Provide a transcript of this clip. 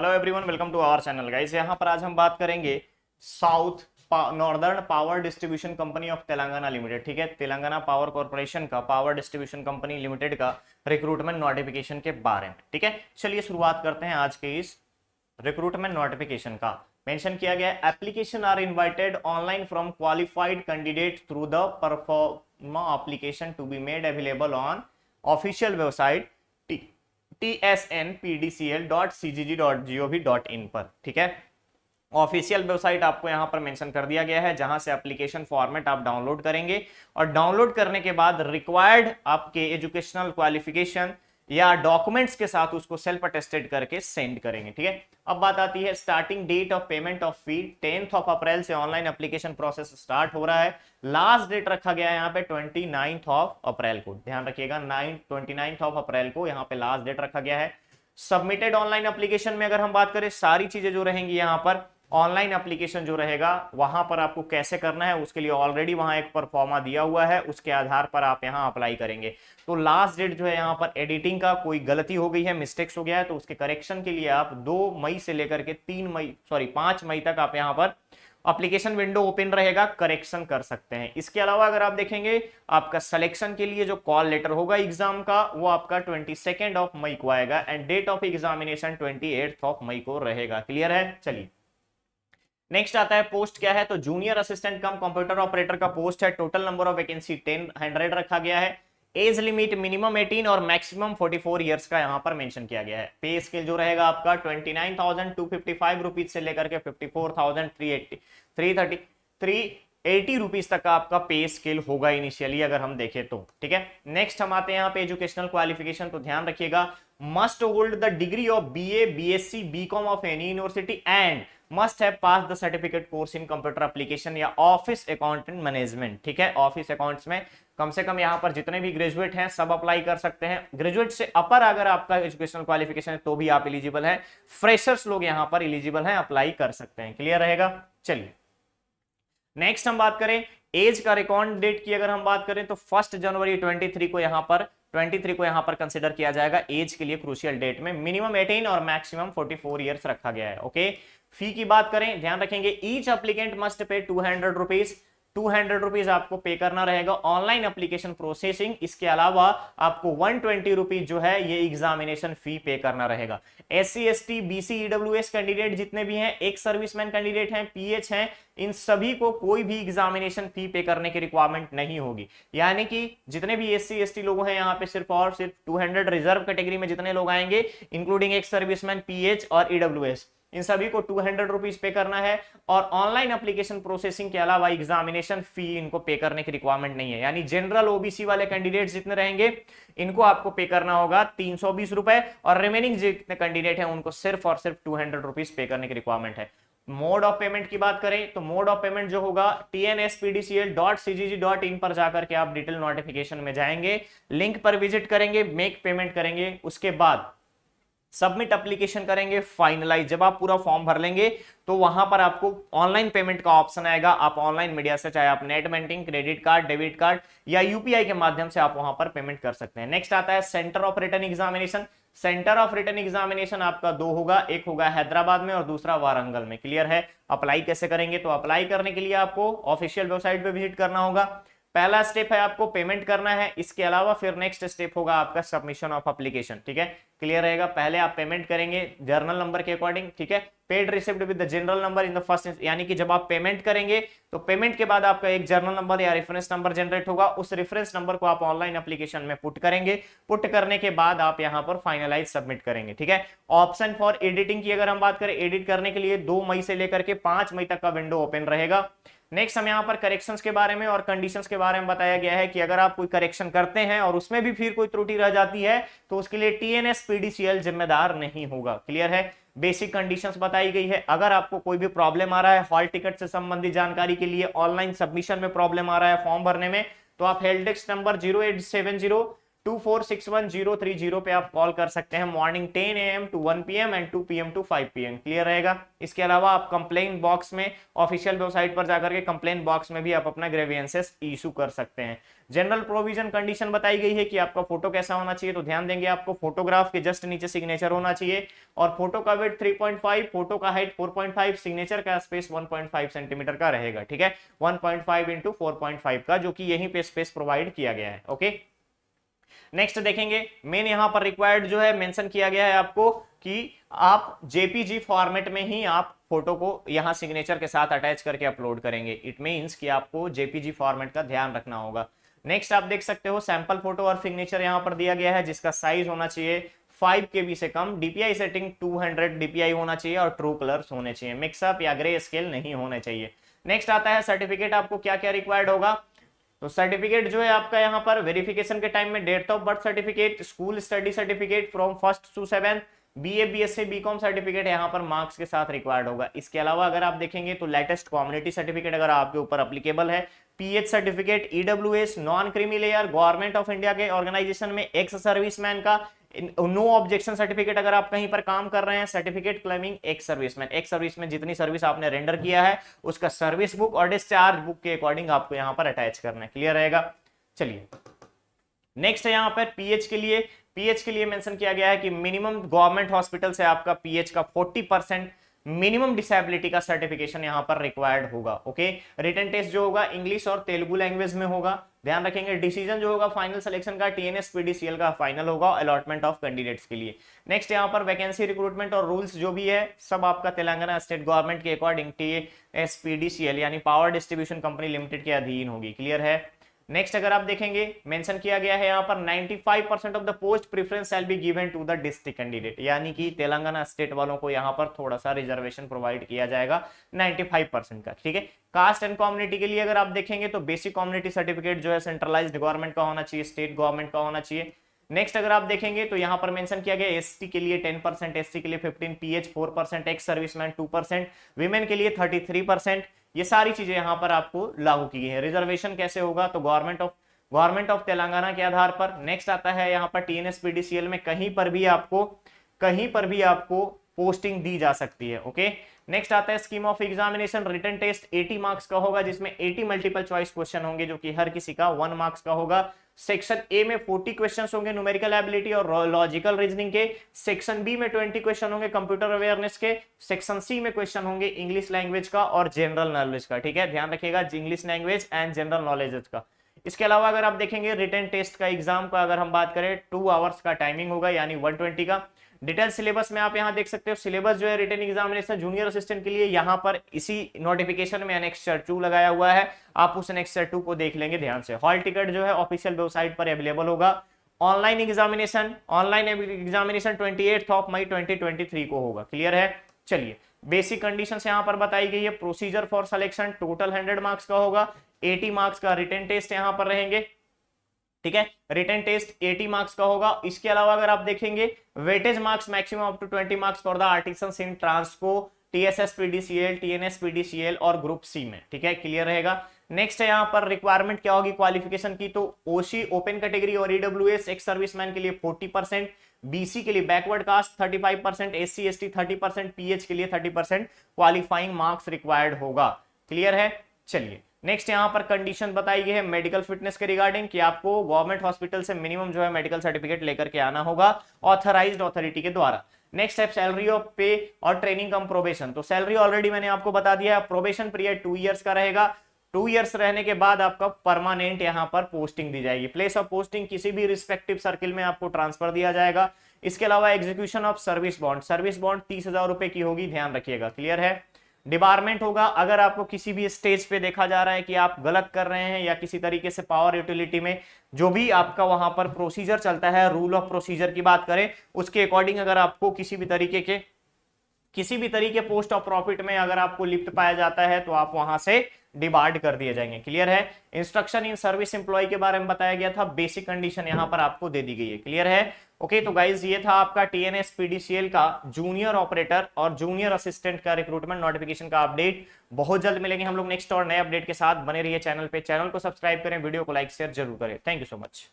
Hello everyone, welcome to our channel guys. यहाँ पर आज हम बात करेंगे south northern power distribution company of Telangana limited. ठीक है, तेलंगाना पावर कॉर्पोरेशन का पावर डिस्ट्रीब्यूशन कंपनी लिमिटेड का रिक्रूटमेंट नोटिफिकेशन के बारे में। ठीक है, चलिए शुरुआत करते हैं आज के इस रिक्रूटमेंट नोटिफिकेशन का। मेंशन किया गया है, application are invited online from qualified candidate through the proforma application to be made available on official website tsnpdcl.cgg.gov.in पर। ठीक है, ऑफिशियल वेबसाइट आपको यहां पर मेंशन कर दिया गया है, जहां से एप्लीकेशन फॉर्मेट आप डाउनलोड करेंगे और डाउनलोड करने के बाद रिक्वायर्ड आपके एजुकेशनल क्वालिफिकेशन या डॉक्यूमेंट्स के साथ उसको सेल्फ अटेस्टेड करके सेंड करेंगे। ठीक है, अब बात आती है starting date of payment of fee. 10 अप्रैल से ऑनलाइन एप्लीकेशन प्रोसेस स्टार्ट हो रहा है। लास्ट डेट रखा गया है यहाँ पे 29 अप्रैल को, ध्यान रखिएगा 29 अप्रैल को यहाँ पे लास्ट डेट रखा गया है। सबमिटेड ऑनलाइन एप्लीकेशन में अगर हम बात करें, सारी चीजें जो रहेंगी यहाँ पर ऑनलाइन एप्लीकेशन जो रहेगा वहां पर आपको कैसे करना है उसके लिए ऑलरेडी वहां एक परफॉर्मा दिया हुआ है, उसके आधार पर आप यहां अप्लाई करेंगे। तो लास्ट डेट जो है यहां पर एडिटिंग का कोई गलती हो गई है, मिस्टेक्स हो गया है, तो उसके करेक्शन के लिए आप 2 मई से लेकर के 5 मई तक आप यहां पर एप्लीकेशन विंडो ओपन रहेगा, करेक्शन कर सकते हैं। इसके अलावा अगर आप देखेंगे, आपका सिलेक्शन के लिए जो कॉल लेटर होगा एग्जाम का वो आपका 22 मई को आएगा एंड डेट ऑफ एग्जामिनेशन 28 मई को रहेगा। क्लियर है? चलिए नेक्स्ट आता है, पोस्ट क्या है, तो जूनियर असिस्टेंट कम कंप्यूटर ऑपरेटर का पोस्ट है। टोटल नंबर ऑफ वैकेंसी 100 रखा गया है। एज लिमिट मिनिमम 18 और मैक्सिमम 44 इयर्स का यहां पर मेंशन किया गया है। पे स्केल जो रहेगा आपका 29,255 रुपीज से लेकर के 54,380 रुपीज तक का आपका पे स्केल होगा इनिशियली अगर हम देखें तो। ठीक है, नेक्स्ट हम आते हैं यहाँ पे एजुकेशनल क्वालिफिकेशन, तो ध्यान रखिएगा must hold the degree of BA, BSc, BCom of any university and must have pass the certificate course in computer application या ऑफिस अकाउंटेंट मैनेजमेंट। ठीक है, ऑफिस अकाउंट्स में कम से कम यहां पर जितने भी ग्रेजुएट हैं सब अप्लाई कर सकते हैं। ग्रेजुएट से अपर अगर आपका एजुकेशनल क्वालिफिकेशन है तो भी आप एलिजिबल हैं। फ्रेशर्स लोग यहां पर एलिजिबल हैं, अप्लाई कर सकते हैं। क्लियर रहेगा? चलिए नेक्स्ट हम बात करें एज का रिकॉर्ड डेट की अगर हम बात करें तो 1 जनवरी 23 को यहां पर कंसिडर किया जाएगा एज के लिए। क्रूशियल डेट में मिनिमम 18 और मैक्सिमम 44 इयर्स रखा गया है। ओके, फी की बात करें, ध्यान रखेंगे each applicant must pay 200 rupees. 200 rupees आपको पे करना रहेगा ऑनलाइन एप्लीकेशन प्रोसेसिंग। इसके अलावा आपको 120 रुपीज जो है ये एग्जामिनेशन फी पे करना रहेगा। SC ST BC EWS candidate जितने भी हैं, एक सर्विसमैन कैंडिडेट हैं, PH हैं, इन सभी को कोई भी एग्जामिनेशन फी पे करने की रिक्वायरमेंट नहीं होगी। यानी कि जितने भी SC ST लोग हैं यहाँ पे सिर्फ और सिर्फ 200, रिजर्व कैटेगरी में जितने लोग आएंगे इंक्लूडिंग एक सर्विसमैन, PH और EWS, इन सभी को 200 रुपीज पे करना है। और ऑनलाइन एप्लीकेशन प्रोसेसिंग के अलावा एग्जामिनेशन फी इनको पे करने की रिक्वायरमेंट नहीं है। यानी जनरल OBC वाले कैंडिडेट्स जितने रहेंगे इनको आपको पे करना होगा 320 रुपए और रिमेनिंग जितने कैंडिडेट हैं उनको सिर्फ और सिर्फ 200 रुपीज पे करने की रिक्वायरमेंट है। मोड ऑफ पेमेंट की बात करें तो मोड ऑफ पेमेंट जो होगा tnspdcl.cgg.in पर जाकर के आप डिटेल नोटिफिकेशन में जाएंगे, लिंक पर विजिट करेंगे, मेक पेमेंट करेंगे, उसके बाद सबमिट एप्लीकेशन करेंगे, फाइनलाइज। जब आप पूरा फॉर्म भर लेंगे तो वहां पर आपको ऑनलाइन पेमेंट का ऑप्शन आएगा। आप ऑनलाइन मीडिया से, चाहे आप net banking, credit card, debit card या UPI के माध्यम से आप वहां पर पेमेंट कर सकते हैं। नेक्स्ट आता है centre of written examination. Centre of written examination आपका 2 होगा, एक होगा हैदराबाद में और दूसरा वारंगल में। क्लियर है? अप्लाई कैसे करेंगे, तो अप्लाई करने के लिए आपको ऑफिशियल वेबसाइट पे विजिट करना होगा। पहला स्टेप है आपको पेमेंट करना है, इसके अलावा फिर नेक्स्ट स्टेप होगा आपका सबमिशन ऑफ एप्लीकेशन। ठीक है, क्लियर रहेगा? पहले आप पेमेंट करेंगे जर्नल नंबर के अकॉर्डिंग। ठीक है, paid receipt with the general number in the first, यानी कि जब आप पेमेंट करेंगे तो पेमेंट के बाद आपका एक जर्नल नंबर या रेफरेंस नंबर जनरेट होगा। उस रेफरेंस नंबर को आप ऑनलाइन एप्लीकेशन में पुट करेंगे। पुट करने के बाद आप यहां पर फाइनलाइज सबमिट करेंगे। ठीक है, ऑप्शन फॉर एडिटिंग की अगर हम बात करें, एडिट करने के लिए 2 मई से लेकर के 5 मई तक का विंडो ओपन रहेगा। नेक्स्ट हम यहाँ पर करेक्शंस के बारे में और कंडीशंस के बारे में बताया गया है कि अगर आप कोई करेक्शन करते हैं और उसमें भी फिर कोई त्रुटि रह जाती है तो उसके लिए TNSPDCL जिम्मेदार नहीं होगा। क्लियर है? बेसिक कंडीशंस बताई गई है। अगर आपको कोई भी प्रॉब्लम आ रहा है हॉल टिकट से संबंधित जानकारी के लिए, ऑनलाइन सबमिशन में प्रॉब्लम आ रहा है फॉर्म भरने में, तो आप हेल्प डेस्क नंबर 0870 246103 पे आप कॉल कर सकते हैं morning 10 AM to 1 PM and 2 PM to 5 PM। Clear रहेगा। इसके अलावा आप कंप्लेंट बॉक्स में ऑफिशियल वेबसाइट पर जाकर के कंप्लेंट बॉक्स में भी आप अपना ग्रीवेंसेस इशू कर सकते हैं। जनरल प्रोविजन कंडीशन बताई गई है कि आपका फोटो कैसा होना चाहिए, तो ध्यान देंगे आपको फोटोग्राफ के जस्ट नीचे सिग्नेचर होना चाहिए और फोटो का वेट 3.5, फोटो का हाइट 4.5, सिग्नेचर का स्पेस 1.5 सेंटीमीटर का रहेगा। ठीक है, 1.5 इंटू 4.5 का, जो कि यहीं पे स्पेस प्रोवाइड किया गया है। ओके, नेक्स्ट देखेंगे मेन यहां पर रिक्वायर्ड जो है मेंशन किया गया है आपको कि आप जेपीजी फॉर्मेट में ही आप फोटो को यहां सिग्नेचर के साथ अटैच करके अपलोड करेंगे। इट मींस कि आपको जेपीजी फॉर्मेट का ध्यान रखना होगा। नेक्स्ट आप देख सकते हो सैंपल फोटो और सिग्नेचर यहां पर दिया गया है, जिसका साइज होना चाहिए 5 KB से कम, डीपीआई सेटिंग 200 डीपीआई होना चाहिए और ट्रू कलर्स होने चाहिए, मिक्सअप या ग्रे स्केल नहीं होने चाहिए। नेक्स्ट आता है सर्टिफिकेट, आपको क्या क्या रिक्वायर्ड होगा। तो सर्टिफिकेट जो है आपका यहाँ पर वेरिफिकेशन के टाइम में date of birth certificate, school study certificate from 1st to 7th, BA BSc BCom certificate यहाँ पर मार्क्स के साथ रिक्वायर्ड होगा। इसके अलावा अगर आप देखेंगे तो लेटेस्ट कम्युनिटी सर्टिफिकेट अगर आपके ऊपर अप्लीकेबल है, pH certificate, EWS, non creamy layer, government of India के ऑर्गेनाइजेशन में एक्स सर्विसमैन का नो ऑब्जेक्शन सर्टिफिकेट अगर आप कहीं पर काम कर रहे हैं, सर्टिफिकेट क्लेमिंग एक्स सर्विसमैन जितनी सर्विस आपने रेंडर किया है उसका सर्विस बुक और डिस्चार्ज बुक के अकॉर्डिंग आपको यहाँ पर अटैच करना है। क्लियर रहेगा। चलिए नेक्स्ट है यहाँ पर पीएच के लिए मेंशन किया गया है कि मिनिमम गवर्नमेंट हॉस्पिटल से आपका पीएच का 40% मिनिमम डिसेबिलिटी का सर्टिफिकेशन यहां पर रिक्वायर्ड होगा। ओके, रिटन टेस्ट जो होगा इंग्लिश और तेलुगु लैंग्वेज में होगा। ध्यान रखेंगे डिसीजन जो होगा फाइनल सिलेक्शन का टीएनएस पीडीसीएल का फाइनल होगा अलॉटमेंट ऑफ कैंडिडेट्स के लिए। नेक्स्ट यहां पर वैकेंसी रिक्रूटमेंट और रूल्स जो भी है सब आपका तेलंगाना स्टेट गवर्नमेंट के अकॉर्डिंग टीएनएस पीडीसीएल यानी पावर डिस्ट्रीब्यूशन कंपनी लिमिटेड के अधीन होगी। क्लियर है। नेक्स्ट अगर आप देखेंगे मेंशन किया गया है यहाँ पर 95% of the post preference shall be given to the district candidate, यानी कि तेलंगाना स्टेट वालों को यहाँ पर थोड़ा सा रिजर्वेशन प्रोवाइड किया जाएगा 95% का। ठीक है। कास्ट एंड कम्युनिटी के लिए अगर आप देखेंगे तो बेसिक कम्युनिटी सर्टिफिकेट जो है सेंट्रलाइज्ड गवर्नमेंट का होना चाहिए, स्टेट गवर्नमेंट का होना चाहिए। नेक्स्ट अगर आप देखेंगे तो यहाँ पर मेंशन किया गया एसटी के लिए 10%, एससी के लिए 15%, पीएच 4%, एक्स सर्विसमैन 2%, विमेन के लिए 33%। ये सारी चीजें यहाँ पर आपको लागू की गई है। रिजर्वेशन कैसे होगा तो गवर्नमेंट ऑफ तेलंगाना के आधार पर। नेक्स्ट आता है यहाँ पर टीएनएस पीडीसीएल में कहीं पर भी आपको पोस्टिंग दी जा सकती है। ओके। नेक्स्ट आता है scheme of examination. Written test 80 marks का होगा जिसमें 80 मल्टीपल चॉइस क्वेश्चन होंगे जो कि हर किसी का 1 मार्क्स का होगा। सेक्शन ए में 40 क्वेश्चंस होंगे न्यूमेरिकल एबिलिटी और लॉजिकल रीजनिंग के। सेक्शन बी में 20 क्वेश्चन होंगे कंप्यूटर अवेयरनेस के। सेक्शन सी में क्वेश्चन होंगे इंग्लिश लैंग्वेज का और जनरल नॉलेज का। ठीक है, ध्यान रखिएगा English language and general knowledge का। इसके अलावा अगर आप देखेंगे रिटन टेस्ट का एग्जाम का अगर हम बात करें 2 आवर्स का टाइमिंग होगा यानी 120 का। डिटेल सिलेबस में आप यहां देख सकते हो। सिलेबस जो है रिटन एग्जामिनेशन जूनियर असिस्टेंट के लिए यहां पर इसी नोटिफिकेशन में एनेक्सर 2 लगाया हुआ है, आप उस एनेक्सर 2 को देख लेंगे ध्यान से। हॉल टिकट जो है ऑफिशियल वेबसाइट पर अवेलेबल होगा। ऑनलाइन एग्जामिनेशन 28 मई 2023 को होगा। क्लियर है। चलिए बेसिक कंडीशंस यहां पर बताई गई है। Procedure for selection total 100 marks का होगा। 80 मार्क्स का रिटन टेस्ट यहां पर रहेंगे। ठीक है, रिटन टेस्ट 80 मार्क्स का होगा। इसके अलावा अगर आप देखेंगे weightage marks maximum up to 20 marks for the artisans in Transco, TSS PDCL, TNS PDCL और ग्रुप सी में। ठीक है, क्लियर रहेगा। नेक्स्ट है यहाँ पर रिक्वायरमेंट क्या होगी क्वालिफिकेशन की, तो ओसी ओपन कैटेगरी और ईडब्ल्यूएस एक्स सर्विसमैन के लिए 40%, बीसी के लिए backward caste 35%, SC ST 30%, pH के लिए 30% क्वालिफाइंग मार्क्स रिक्वायर्ड होगा। क्लियर है। चलिए नेक्स्ट यहाँ पर कंडीशन बताई गई है मेडिकल फिटनेस के रिगार्डिंग कि आपको गवर्नमेंट हॉस्पिटल से मिनिमम जो है मेडिकल सर्टिफिकेट लेकर के आना होगा ऑथराइज्ड अथॉरिटी के द्वारा। नेक्स्ट है सैलरी ऑफ पे और ट्रेनिंग कम प्रोबेशन। तो सैलरी ऑलरेडी मैंने आपको बता दिया है। प्रोबेशन पीरियड 2 इयर्स का रहेगा। 2 इयर्स रहने के बाद आपका परमानेंट यहाँ पर पोस्टिंग दी जाएगी। प्लेस ऑफ पोस्टिंग किसी भी रिस्पेक्टिव सर्किल में आपको ट्रांसफर दिया जाएगा। इसके अलावा एग्जीक्यूशन ऑफ सर्विस बॉन्ड 30,000 रुपए की होगी, ध्यान रखिएगा। क्लियर है। डिबारमेंट होगा अगर आपको किसी भी स्टेज पे देखा जा रहा है कि आप गलत कर रहे हैं या किसी तरीके से पावर यूटिलिटी में जो भी आपका वहां पर प्रोसीजर चलता है, रूल ऑफ प्रोसीजर की बात करें उसके अकॉर्डिंग अगर आपको किसी भी तरीके पोस्ट ऑफ प्रॉफिट में अगर आपको लिप्त पाया जाता है तो आप वहां से डिबार्ड कर दिए जाएंगे। क्लियर है। इंस्ट्रक्शन इन सर्विस एम्प्लॉय के बारे में बताया गया था। बेसिक कंडीशन यहां पर आपको दे दी गई है। क्लियर है। ओके तो गाइज ये था आपका टीएनएस पीडीसीएल का जूनियर ऑपरेटर और जूनियर असिस्टेंट का रिक्रूटमेंट नोटिफिकेशन का अपडेट। बहुत जल्द मिलेंगे हम लोग नेक्स्ट और नए अपडेट के साथ। बने रहिए चैनल पे, चैनल को सब्सक्राइब करें, वीडियो को लाइक शेयर जरूर करें। Thank you so much.